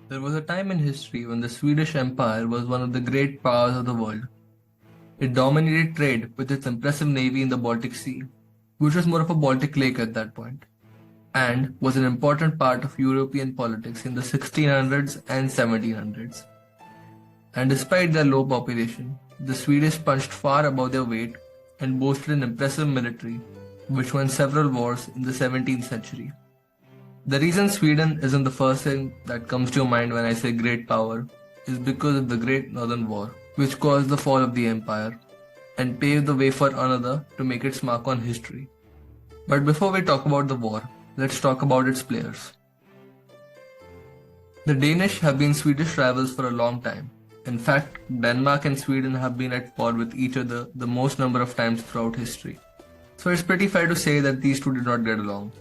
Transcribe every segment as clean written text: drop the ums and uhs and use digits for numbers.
There was a time in history when the Swedish Empire was one of the great powers of the world. It dominated trade with its impressive navy in the Baltic Sea, which was more of a Baltic lake at that point, and was an important part of European politics in the 1600s and 1700s. And despite their low population, the Swedish punched far above their weight and boasted an impressive military, which won several wars in the 17th century. The reason Sweden isn't the first thing that comes to your mind when I say great power is because of the Great Northern War, which caused the fall of the empire and paved the way for another to make its mark on history. But before we talk about the war, let's talk about its players. The Danish have been Swedish rivals for a long time. In fact, Denmark and Sweden have been at war with each other the most number of times throughout history. So it's pretty fair to say that these two did not get along.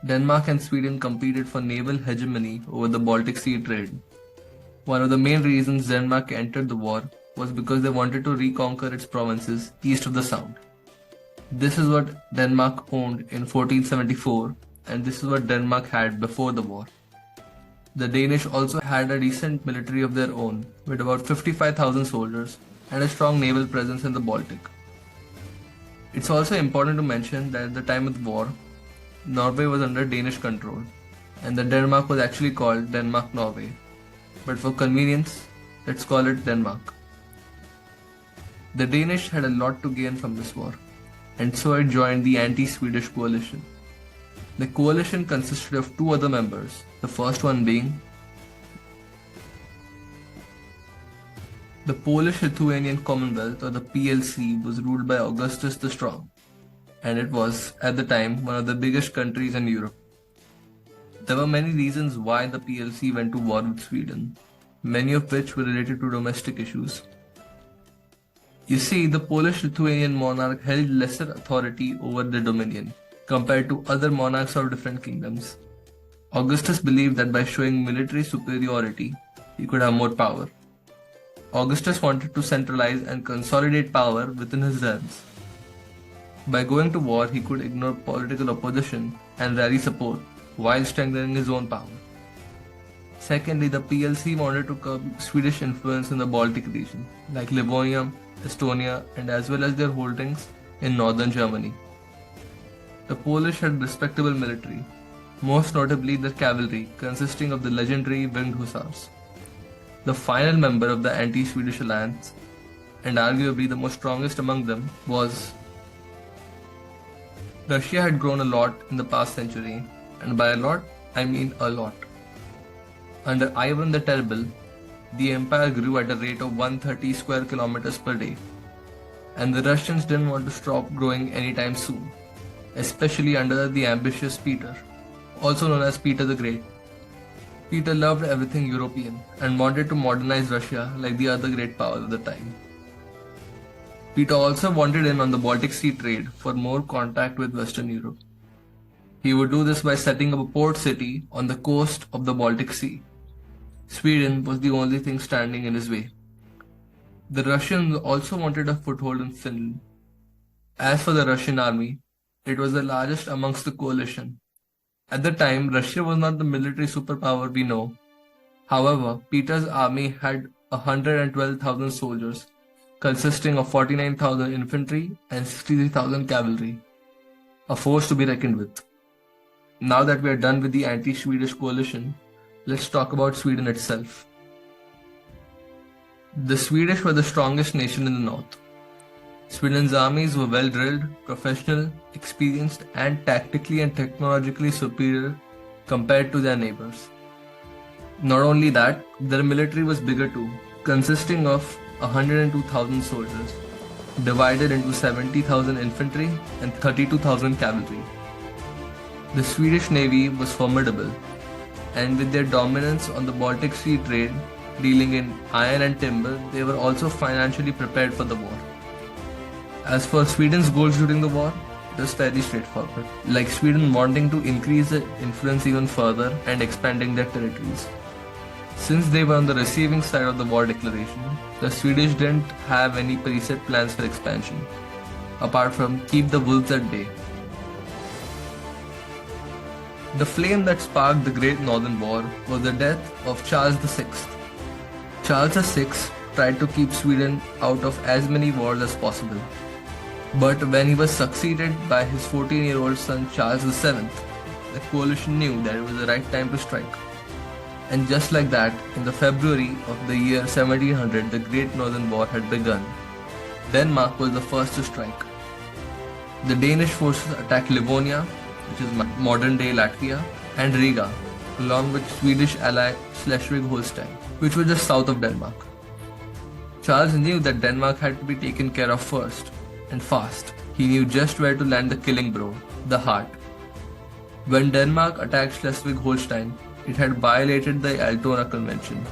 Denmark and Sweden competed for naval hegemony over the Baltic Sea trade. One of the main reasons Denmark entered the war was because they wanted to reconquer its provinces east of the Sound. This is what Denmark owned in 1474, and this is what Denmark had before the war. The Danish also had a decent military of their own, with about 55,000 soldiers and a strong naval presence in the Baltic. It's also important to mention that at the time of the war, Norway was under Danish control, and that Denmark was actually called Denmark-Norway. But for convenience, let's call it Denmark. The Danish had a lot to gain from this war, and so it joined the anti-Swedish coalition. The coalition consisted of two other members, the first one being the Polish-Lithuanian Commonwealth, or the PLC, was ruled by Augustus the Strong, and it was, at the time, one of the biggest countries in Europe. There were many reasons why the PLC went to war with Sweden, many of which were related to domestic issues. You see, the Polish-Lithuanian monarch held lesser authority over the dominion compared to other monarchs of different kingdoms. Augustus believed that by showing military superiority, he could have more power. Augustus wanted to centralize and consolidate power within his realms. By going to war, he could ignore political opposition and rally support while strengthening his own power. Secondly, the PLC wanted to curb Swedish influence in the Baltic region, like Livonia, Estonia, and as well as their holdings in northern Germany. The Polish had respectable military, most notably their cavalry, consisting of the legendary winged hussars. The final member of the anti-Swedish alliance, and arguably the most strongest among them, was Russia. Had grown a lot in the past century, and by a lot, I mean a lot. Under Ivan the Terrible, the empire grew at a rate of 130 square kilometers per day, and the Russians didn't want to stop growing anytime soon, especially under the ambitious Peter, also known as Peter the Great. Peter loved everything European and wanted to modernize Russia like the other great powers of the time. Peter also wanted in on the Baltic Sea trade for more contact with Western Europe. He would do this by setting up a port city on the coast of the Baltic Sea. Sweden was the only thing standing in his way. The Russians also wanted a foothold in Finland. As for the Russian army, it was the largest amongst the coalition. At the time, Russia was not the military superpower we know. However, Peter's army had 112,000 soldiers, consisting of 49,000 infantry and 63,000 cavalry, a force to be reckoned with. Now that we are done with the anti-Swedish coalition, let's talk about Sweden itself. The Swedish were the strongest nation in the north. Sweden's armies were well drilled, professional, experienced, and tactically and technologically superior compared to their neighbors. Not only that, their military was bigger too, consisting of 102,000 soldiers, divided into 70,000 infantry and 32,000 cavalry. The Swedish navy was formidable, and with their dominance on the Baltic Sea trade, dealing in iron and timber, they were also financially prepared for the war. As for Sweden's goals during the war, it was fairly straightforward, like Sweden wanting to increase their influence even further and expanding their territories. Since they were on the receiving side of the war declaration, the Swedish didn't have any preset plans for expansion, apart from keep the wolves at bay. The flame that sparked the Great Northern War was the death of Charles VI. Charles VI tried to keep Sweden out of as many wars as possible. But when he was succeeded by his 14-year-old son Charles VII, the coalition knew that it was the right time to strike. And just like that, in the February of the year 1700, the Great Northern War had begun. Denmark was the first to strike. The Danish forces attacked Livonia, which is modern-day Latvia, and Riga, along with Swedish ally Schleswig-Holstein, which was just south of Denmark. Charles knew that Denmark had to be taken care of first, and fast. He knew just where to land the killing blow, the heart. When Denmark attacked Schleswig-Holstein, it had violated the Altona Convention.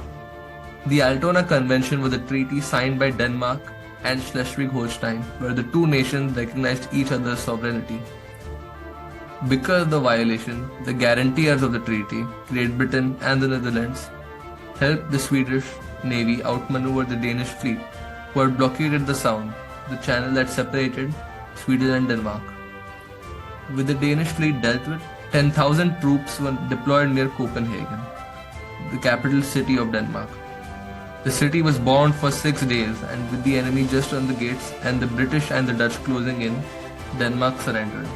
The Altona Convention was a treaty signed by Denmark and Schleswig-Holstein, where the two nations recognized each other's sovereignty. Because of the violation, the guarantors of the treaty, Great Britain and the Netherlands, helped the Swedish Navy outmaneuver the Danish fleet, who had blockaded the Sound, the channel that separated Sweden and Denmark. With the Danish fleet dealt with, 10,000 troops were deployed near Copenhagen, the capital city of Denmark. The city was bombed for 6 days, and with the enemy just on the gates and the British and the Dutch closing in, Denmark surrendered.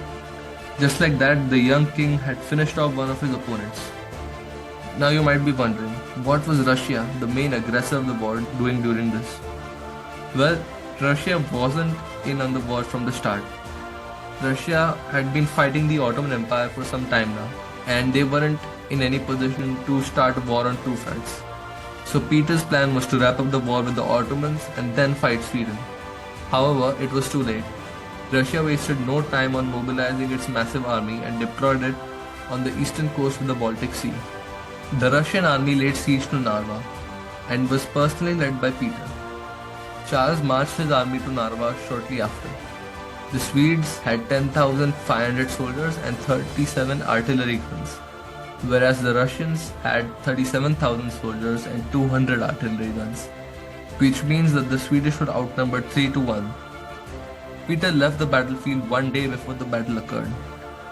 Just like that, the young king had finished off one of his opponents. Now you might be wondering, what was Russia, the main aggressor of the war, doing during this? Well, Russia wasn't in on the war from the start. Russia had been fighting the Ottoman Empire for some time now, and they weren't in any position to start a war on two fronts. So Peter's plan was to wrap up the war with the Ottomans and then fight Sweden. However, it was too late. Russia wasted no time on mobilizing its massive army and deployed it on the eastern coast of the Baltic Sea. The Russian army laid siege to Narva and was personally led by Peter. Charles marched his army to Narva shortly after. The Swedes had 10,500 soldiers and 37 artillery guns, whereas the Russians had 37,000 soldiers and 200 artillery guns, which means that the Swedish were outnumbered 3 to 1. Peter left the battlefield one day before the battle occurred,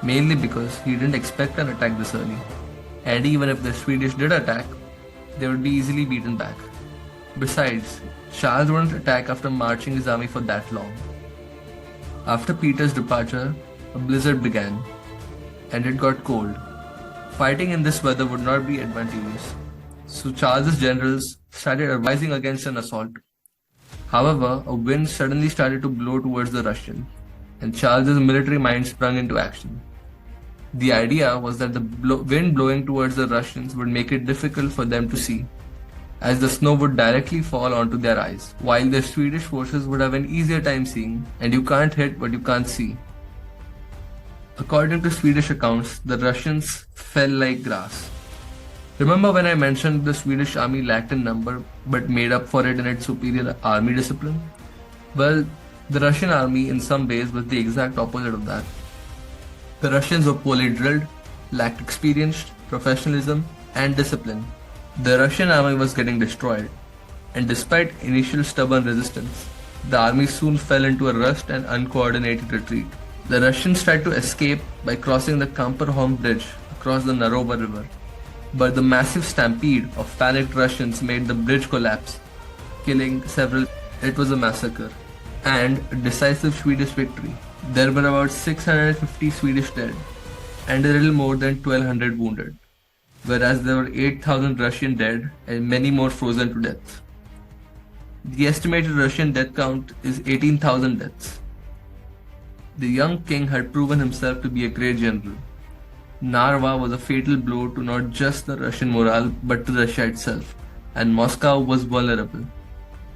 mainly because he didn't expect an attack this early, and even if the Swedish did attack, they would be easily beaten back. Besides, Charles wouldn't attack after marching his army for that long. After Peter's departure, a blizzard began, and it got cold. Fighting in this weather would not be advantageous, so Charles's generals started advising against an assault. However, a wind suddenly started to blow towards the Russians, and Charles's military mind sprung into action. The idea was that the wind blowing towards the Russians would make it difficult for them to see, as the snow would directly fall onto their eyes, while the Swedish forces would have an easier time seeing, and you can't hit what you can't see. According to Swedish accounts, the Russians fell like grass. Remember when I mentioned the Swedish army lacked in number but made up for it in its superior army discipline? Well, the Russian army in some ways was the exact opposite of that. The Russians were poorly drilled, lacked experience, professionalism, and discipline. The Russian army was getting destroyed, and despite initial stubborn resistance, the army soon fell into a rushed and uncoordinated retreat. The Russians tried to escape by crossing the Kamperholm Bridge across the Narova River, but the massive stampede of panicked Russians made the bridge collapse, killing several. It was a massacre and a decisive Swedish victory. There were about 650 Swedish dead and a little more than 1,200 wounded, whereas there were 8,000 Russian dead and many more frozen to death. The estimated Russian death count is 18,000 deaths. The young king had proven himself to be a great general. Narva was a fatal blow to not just the Russian morale but to Russia itself, and Moscow was vulnerable.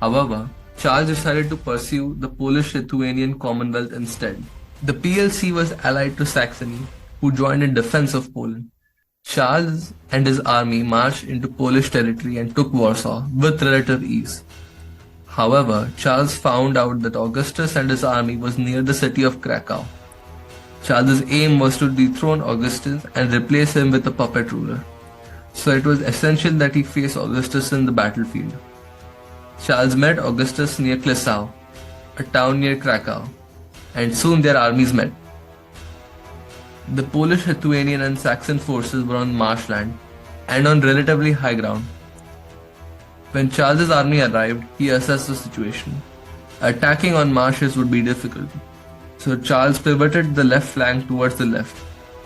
However, Charles decided to pursue the Polish-Lithuanian Commonwealth instead. The PLC was allied to Saxony, who joined in defense of Poland. Charles and his army marched into Polish territory and took Warsaw with relative ease. However, Charles found out that Augustus and his army was near the city of Krakow. Charles' aim was to dethrone Augustus and replace him with a puppet ruler, so it was essential that he face Augustus in the battlefield. Charles met Augustus near Klesau, a town near Krakow, and soon their armies met. The Polish, Lithuanian, and Saxon forces were on marshland and on relatively high ground. When Charles's army arrived, he assessed the situation. Attacking on marshes would be difficult, so Charles pivoted the left flank towards the left,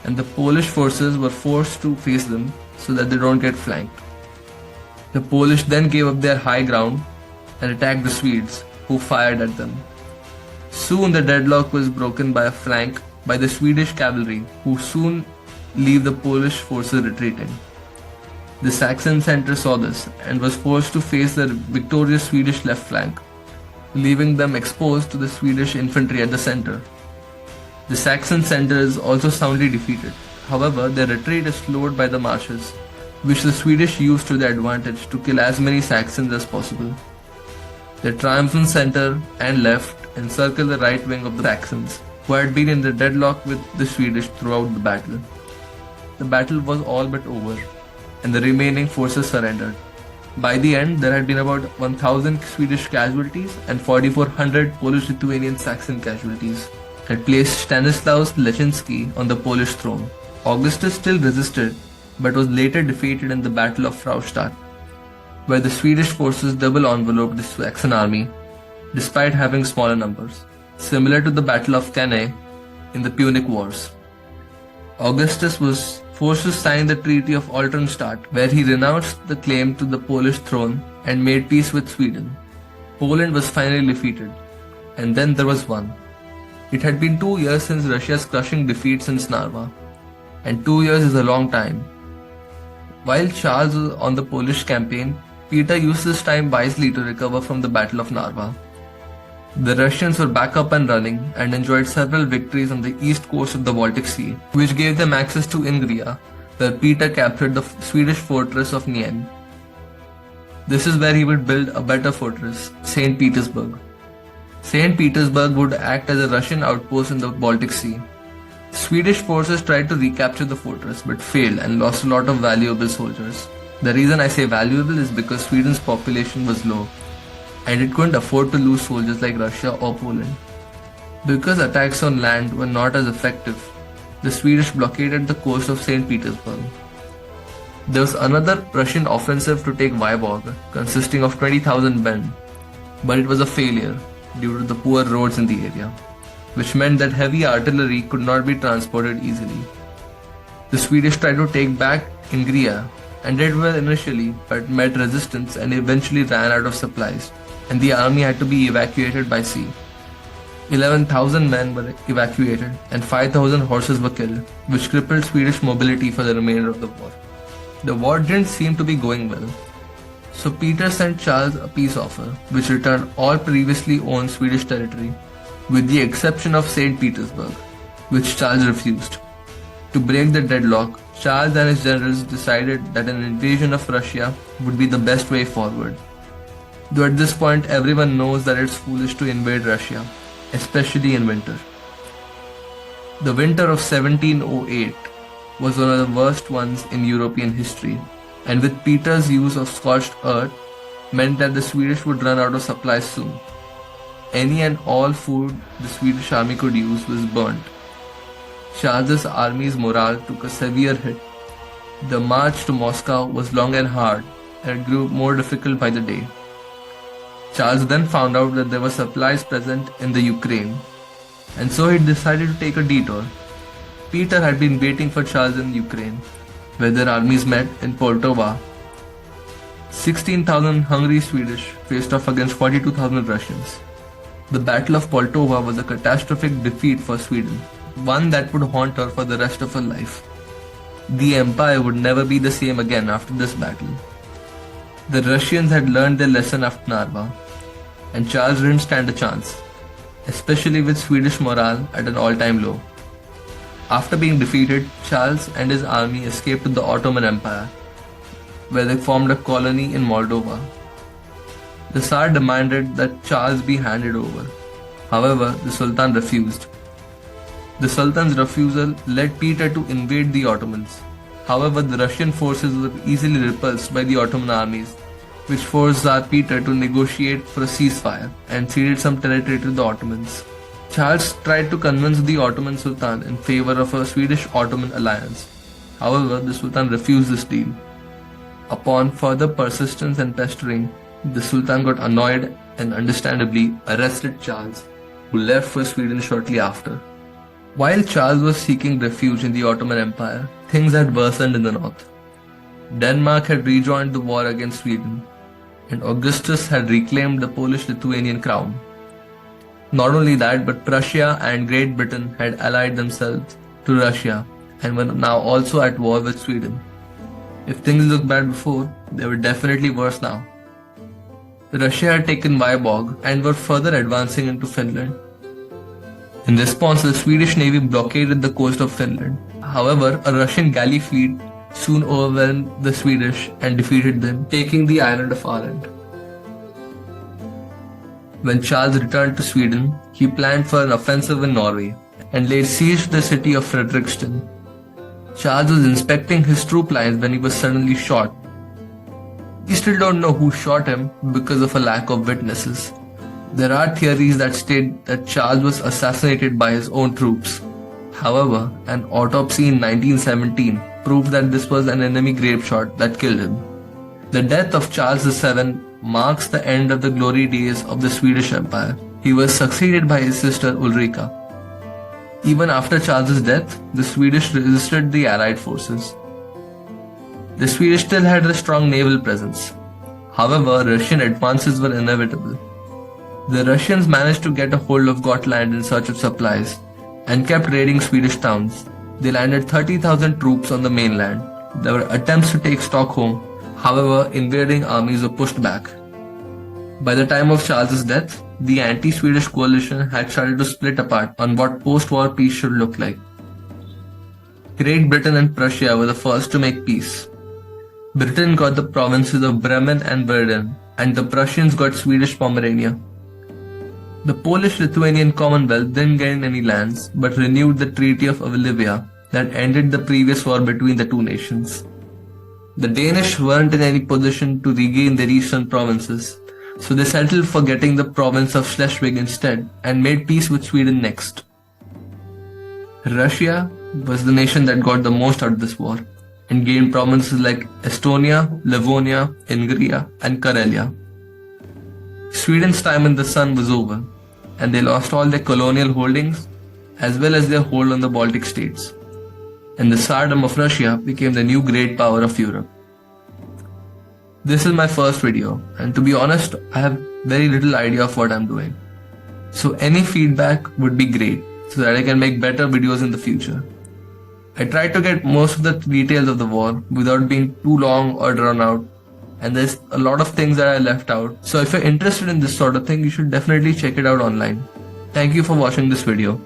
and the Polish forces were forced to face them so that they don't get flanked. The Polish then gave up their high ground and attacked the Swedes, who fired at them. Soon the deadlock was broken by a flank by the Swedish cavalry, who soon leave the Polish forces retreating. The Saxon center saw this and was forced to face the victorious Swedish left flank, leaving them exposed to the Swedish infantry at the center. The Saxon center is also soundly defeated. However, their retreat is slowed by the marshes, which the Swedish used to their advantage to kill as many Saxons as possible. The triumphant center and left encircle the right wing of the Saxons, who had been in the deadlock with the Swedish throughout the battle. The battle was all but over, and the remaining forces surrendered. By the end, there had been about 1,000 Swedish casualties and 4,400 Polish-Lithuanian Saxon casualties, had placed Stanislaus Leszczynski on the Polish throne. Augustus still resisted, but was later defeated in the Battle of Fraustadt, where the Swedish forces double-enveloped the Saxon army, despite having smaller numbers, similar to the Battle of Cannae in the Punic Wars. Augustus was forced to sign the Treaty of Altenstadt, where he renounced the claim to the Polish throne and made peace with Sweden. Poland was finally defeated, and then there was one. It had been 2 years since Russia's crushing defeat in Narva, and 2 years is a long time. While Charles was on the Polish campaign, Peter used this time wisely to recover from the Battle of Narva. The Russians were back up and running and enjoyed several victories on the east coast of the Baltic Sea, which gave them access to Ingria, where Peter captured the Swedish fortress of Nien. This is where he would build a better fortress, St. Petersburg. St. Petersburg would act as a Russian outpost in the Baltic Sea. Swedish forces tried to recapture the fortress but failed and lost a lot of valuable soldiers. The reason I say valuable is because Sweden's population was low, and it couldn't afford to lose soldiers like Russia or Poland. Because attacks on land were not as effective, the Swedish blockaded the coast of St. Petersburg. There was another Russian offensive to take Vyborg, consisting of 20,000 men, but it was a failure due to the poor roads in the area, which meant that heavy artillery could not be transported easily. The Swedish tried to take back Ingria and did well initially, but met resistance and eventually ran out of supplies, and the army had to be evacuated by sea. 11,000 men were evacuated and 5,000 horses were killed, which crippled Swedish mobility for the remainder of the war. The war didn't seem to be going well, so Peter sent Charles a peace offer, which returned all previously owned Swedish territory, with the exception of St. Petersburg, which Charles refused. To break the deadlock, Charles and his generals decided that an invasion of Russia would be the best way forward. Though at this point everyone knows that it's foolish to invade Russia, especially in winter. The winter of 1708 was one of the worst ones in European history, and with Peter's use of scorched earth meant that the Swedish would run out of supplies soon. Any and all food the Swedish army could use was burnt. Charles's army's morale took a severe hit. The march to Moscow was long and hard, and it grew more difficult by the day. Charles then found out that there were supplies present in the Ukraine, and so he decided to take a detour. Peter had been waiting for Charles in Ukraine, where their armies met in Poltava. 16,000 hungry Swedish faced off against 42,000 Russians. The Battle of Poltava was a catastrophic defeat for Sweden, one that would haunt her for the rest of her life. The empire would never be the same again after this battle. The Russians had learned their lesson after Narva, and Charles didn't stand a chance, especially with Swedish morale at an all-time low. After being defeated, Charles and his army escaped to the Ottoman Empire, where they formed a colony in Moldova. The Tsar demanded that Charles be handed over. However, the Sultan refused. The Sultan's refusal led Peter to invade the Ottomans. However, the Russian forces were easily repulsed by the Ottoman armies, which forced Tsar Peter to negotiate for a ceasefire and ceded some territory to the Ottomans. Charles tried to convince the Ottoman Sultan in favor of a Swedish-Ottoman alliance. However, the Sultan refused this deal. Upon further persistence and pestering, the Sultan got annoyed and understandably arrested Charles, who left for Sweden shortly after. While Charles was seeking refuge in the Ottoman Empire, things had worsened in the north. Denmark had rejoined the war against Sweden, and Augustus had reclaimed the Polish-Lithuanian crown. Not only that, but Prussia and Great Britain had allied themselves to Russia and were now also at war with Sweden. If things looked bad before, they were definitely worse now. Russia had taken Vyborg and were further advancing into Finland. In response, the Swedish navy blockaded the coast of Finland. However, a Russian galley fleet soon overwhelmed the Swedish and defeated them, taking the island of Åland. When Charles returned to Sweden, he planned for an offensive in Norway and laid siege to the city of Fredrikstad. Charles was inspecting his troop lines when he was suddenly shot. We still don't know who shot him because of a lack of witnesses. There are theories that state that Charles was assassinated by his own troops. However, an autopsy in 1917 proved that this was an enemy grape shot that killed him. The death of Charles VII marks the end of the glory days of the Swedish Empire. He was succeeded by his sister Ulrika. Even after Charles's death, the Swedish resisted the Allied forces. The Swedish still had a strong naval presence. However, Russian advances were inevitable. The Russians managed to get a hold of Gotland in search of supplies and kept raiding Swedish towns. They landed 30,000 troops on the mainland. There were attempts to take Stockholm. However, invading armies were pushed back. By the time of Charles's death, the anti-Swedish coalition had started to split apart on what post-war peace should look like. Great Britain and Prussia were the first to make peace. Britain got the provinces of Bremen and Verden, and the Prussians got Swedish Pomerania. The Polish-Lithuanian Commonwealth didn't gain any lands, but renewed the Treaty of Olivia that ended the previous war between the two nations. The Danish weren't in any position to regain their eastern provinces, so they settled for getting the province of Schleswig instead and made peace with Sweden next. Russia was the nation that got the most out of this war and gained provinces like Estonia, Livonia, Ingria, and Karelia. Sweden's time in the sun was over, and they lost all their colonial holdings as well as their hold on the Baltic states. And the Tsardom of Russia became the new great power of Europe. This is my first video, and to be honest, I have very little idea of what I'm doing. So any feedback would be great, so that I can make better videos in the future. I tried to get most of the details of the war without being too long or drawn out, and there's a lot of things that I left out. So if you're interested in this sort of thing, you should definitely check it out online. Thank you for watching this video.